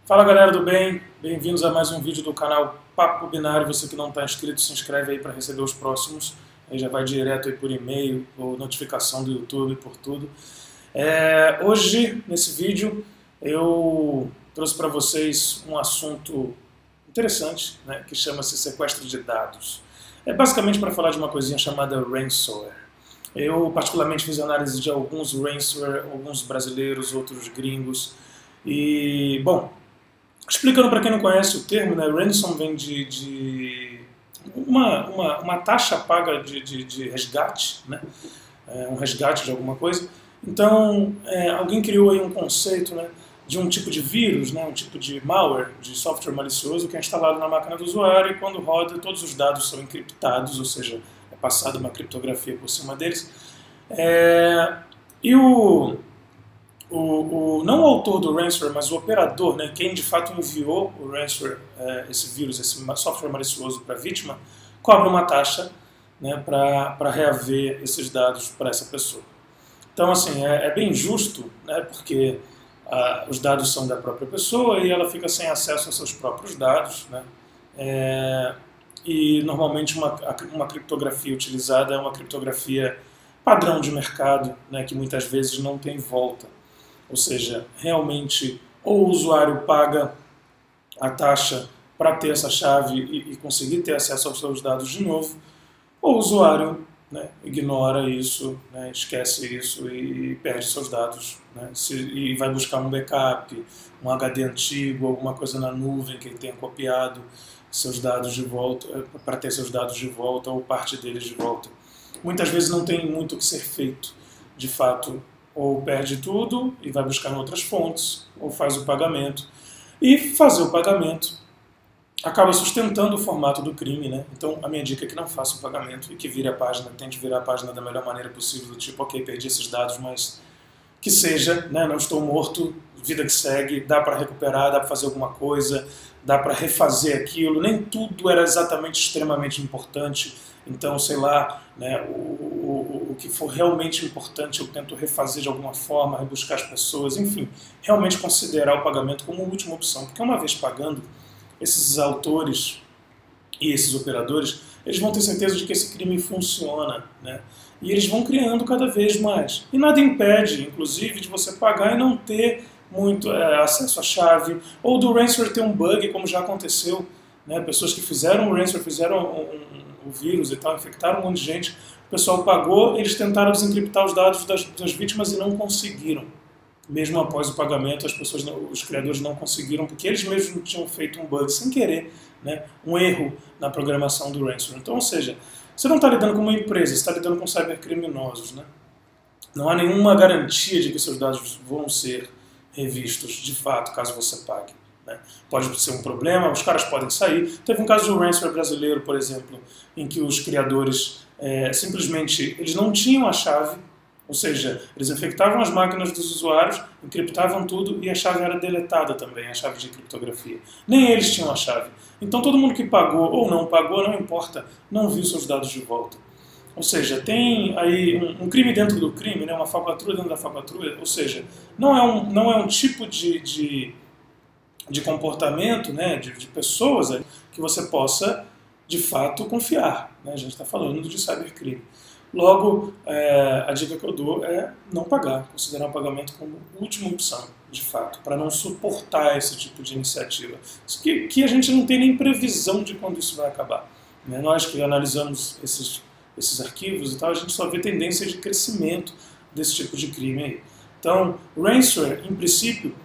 Fala galera do bem, bem-vindos a mais um vídeo do canal Papo Binário. Você que não está inscrito, se inscreve aí para receber os próximos. Aí já vai direto aí por e-mail, ou notificação do YouTube, por tudo. Hoje, nesse vídeo, eu trouxe para vocês um assunto interessante, né, que chama-se sequestro de dados. É basicamente para falar de uma coisinha chamada ransomware. Eu particularmente fiz análise de alguns ransomware, alguns brasileiros, outros gringos. E, bom, explicando para quem não conhece o termo, né, ransom vem de uma taxa paga de resgate, né, um resgate de alguma coisa. Então, alguém criou aí um conceito, né, de um tipo de vírus, né, um tipo de malware, de software malicioso que é instalado na máquina do usuário e quando roda todos os dados são encriptados, ou seja, é passada uma criptografia por cima deles. E não o autor do ransomware, mas o operador, né, quem de fato enviou o ransomware, esse vírus, esse software malicioso para a vítima, cobra uma taxa, né, para reaver esses dados para essa pessoa. Então, assim, é bem justo, né, porque os dados são da própria pessoa e ela fica sem acesso aos seus próprios dados, né, e normalmente uma criptografia utilizada é uma criptografia padrão de mercado, né, que muitas vezes não tem volta. Ou seja, realmente ou o usuário paga a taxa para ter essa chave e conseguir ter acesso aos seus dados de novo, ou o usuário, né, ignora isso, né, esquece isso e perde seus dados, né, e vai buscar um backup, um HD antigo, alguma coisa na nuvem que ele tenha copiado seus dados de volta, para ter seus dados de volta ou parte deles de volta. Muitas vezes não tem muito o que ser feito, de fato. Ou perde tudo e vai buscar em outras fontes, ou faz o pagamento. E fazer o pagamento acaba sustentando o formato do crime, né? Então a minha dica é que não faça o pagamento e que vire a página, tente virar a página da melhor maneira possível, do tipo, ok, perdi esses dados, mas que seja, né? Não estou morto, vida que segue, dá para recuperar, dá para fazer alguma coisa, dá para refazer aquilo, nem tudo era exatamente extremamente importante. Então, sei lá, né, o que for realmente importante eu tento refazer de alguma forma, rebuscar as pessoas, enfim, realmente considerar o pagamento como última opção. Porque uma vez pagando, esses autores e esses operadores, eles vão ter certeza de que esse crime funciona, né? E eles vão criando cada vez mais. E nada impede, inclusive, de você pagar e não ter muito acesso à chave, ou do ransomware ter um bug, como já aconteceu, né? Pessoas que fizeram o ransomware, fizeram o vírus e tal, infectaram um monte de gente, o pessoal pagou, eles tentaram desencriptar os dados das vítimas e não conseguiram. Mesmo após o pagamento, os criadores não conseguiram, porque eles mesmos tinham feito um bug sem querer, né, um erro na programação do ransomware. Então, ou seja, você não está lidando com uma empresa, você está lidando com cybercriminosos, né? Não há nenhuma garantia de que seus dados vão ser revistos, de fato, caso você pague. Né? Pode ser um problema, os caras podem sair. Teve um caso de um ransomware brasileiro, por exemplo, em que os criadores simplesmente eles não tinham a chave, ou seja, eles infectavam as máquinas dos usuários, encriptavam tudo e a chave era deletada também, a chave de criptografia. Nem eles tinham a chave. Então todo mundo que pagou ou não pagou, não importa, não viu seus dados de volta. Ou seja, tem aí um crime dentro do crime, né? Uma falcatrua dentro da falcatrua, ou seja, não é um tipo de comportamento, né, de pessoas ali, que você possa, de fato, confiar. Né? A gente está falando de cybercrime. Logo, a dica que eu dou é não pagar, considerar o pagamento como última opção, de fato, para não suportar esse tipo de iniciativa. Que a gente não tem nem previsão de quando isso vai acabar. Né? Nós que analisamos esses arquivos e tal, a gente só vê tendência de crescimento desse tipo de crime aí. Então, ransomware, em princípio,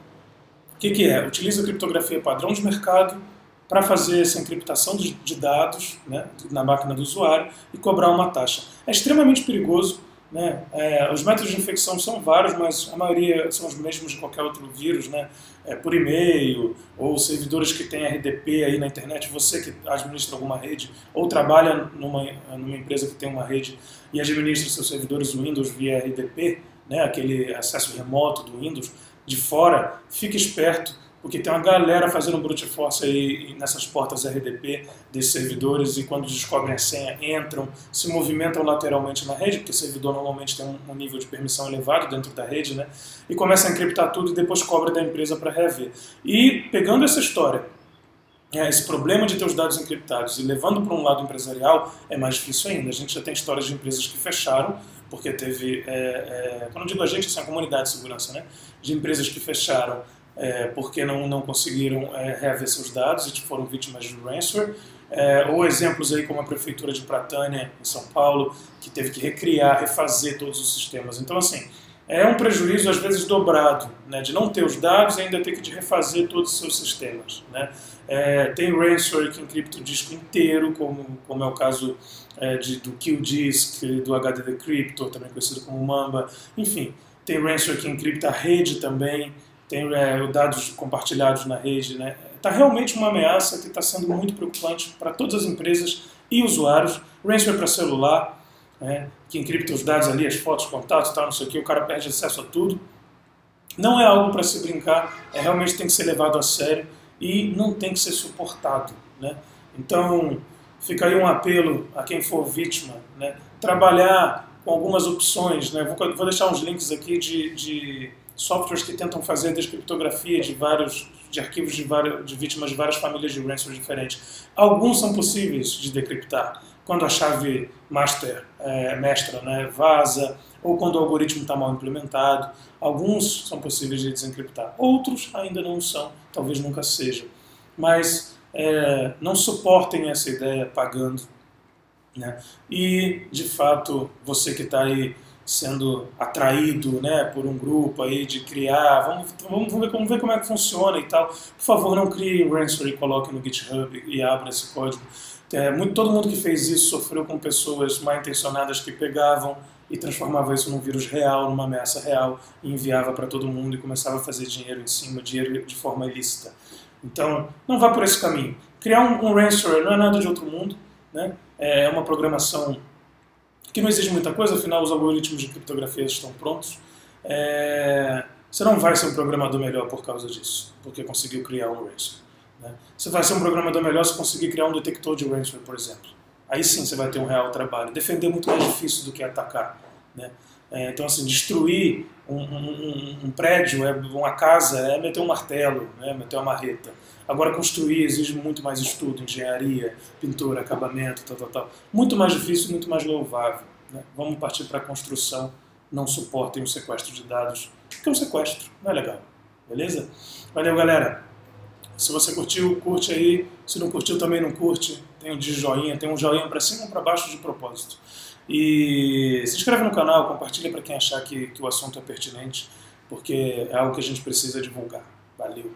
o que é? Utiliza a criptografia padrão de mercado para fazer essa encriptação de dados, né, na máquina do usuário e cobrar uma taxa. É extremamente perigoso. Né? Os métodos de infecção são vários, mas a maioria são os mesmos de qualquer outro vírus, né? Por e-mail, ou servidores que têm RDP aí na internet, você que administra alguma rede, ou trabalha numa empresa que tem uma rede e administra seus servidores Windows via RDP, né? Aquele acesso remoto do Windows, de fora, fique esperto, porque tem uma galera fazendo brute force aí nessas portas RDP desses servidores, e quando descobrem a senha, entram, se movimentam lateralmente na rede, porque o servidor normalmente tem um nível de permissão elevado dentro da rede, né? E começa a encriptar tudo e depois cobra da empresa para reaver. E pegando essa história, esse problema de ter os dados encriptados e levando para um lado empresarial, é mais difícil ainda. A gente já tem histórias de empresas que fecharam, porque teve, quando eu digo a gente, assim, a comunidade de segurança, né? De empresas que fecharam porque não conseguiram reaver seus dados e foram vítimas de ransomware. Ou exemplos aí como a Prefeitura de Pratânia, em São Paulo, que teve que recriar, refazer todos os sistemas. Então, assim, é um prejuízo às vezes dobrado, né, de não ter os dados e ainda ter que refazer todos os seus sistemas, né. Tem ransomware que encripta o disco inteiro, como é o caso do QDisk, do HD Decryptor, também conhecido como Mamba. Enfim, tem ransomware que encripta a rede também, tem dados compartilhados na rede, né. Está realmente uma ameaça que está sendo muito preocupante para todas as empresas e usuários. Ransomware para celular, que encripta os dados ali, as fotos, contatos, tal, não sei o que, o cara perde acesso a tudo. Não é algo para se brincar, realmente tem que ser levado a sério e não tem que ser suportado, né? Então, fica aí um apelo a quem for vítima, né? Trabalhar com algumas opções, né? Vou deixar uns links aqui de softwares que tentam fazer a descriptografia de arquivos de vítimas de várias famílias de ransomware diferentes. Alguns são possíveis de decriptar quando a chave mestra, né, vaza, ou quando o algoritmo está mal implementado. Alguns são possíveis de desencriptar, outros ainda não são, talvez nunca sejam. Mas não suportem essa ideia pagando, né? E, de fato, você que está aí sendo atraído, né, por um grupo aí de criar, vamos ver como é que funciona e tal. Por favor, não crie ransomware e coloque no GitHub e abra esse código. Todo mundo que fez isso sofreu com pessoas mal intencionadas que pegavam e transformavam isso num vírus real, numa ameaça real, e enviava para todo mundo e começava a fazer dinheiro em cima, dinheiro de forma ilícita. Então, não vá por esse caminho. Criar um ransomware não é nada de outro mundo, né? É uma programação que não exige muita coisa, afinal os algoritmos de criptografia estão prontos. Você não vai ser um programador melhor por causa disso, porque conseguiu criar um ransomware, né? Você vai ser um programador melhor se conseguir criar um detector de ransomware, por exemplo. Aí sim você vai ter um real trabalho. Defender é muito mais difícil do que atacar, né? Então, assim, destruir um prédio, uma casa, é meter um martelo, né? Meter uma marreta. Agora, construir exige muito mais estudo, engenharia, pintura, acabamento, tal. Muito mais difícil, muito mais louvável, né? Vamos partir para a construção. Não suportem o sequestro de dados, porque é um sequestro, não é legal. Beleza? Valeu, galera! Se você curtiu, curte aí. Se não curtiu, também não curte. Tem um joinha, tem um joinha para cima ou para baixo de propósito. E se inscreve no canal, compartilha para quem achar que o assunto é pertinente, porque é algo que a gente precisa divulgar. Valeu!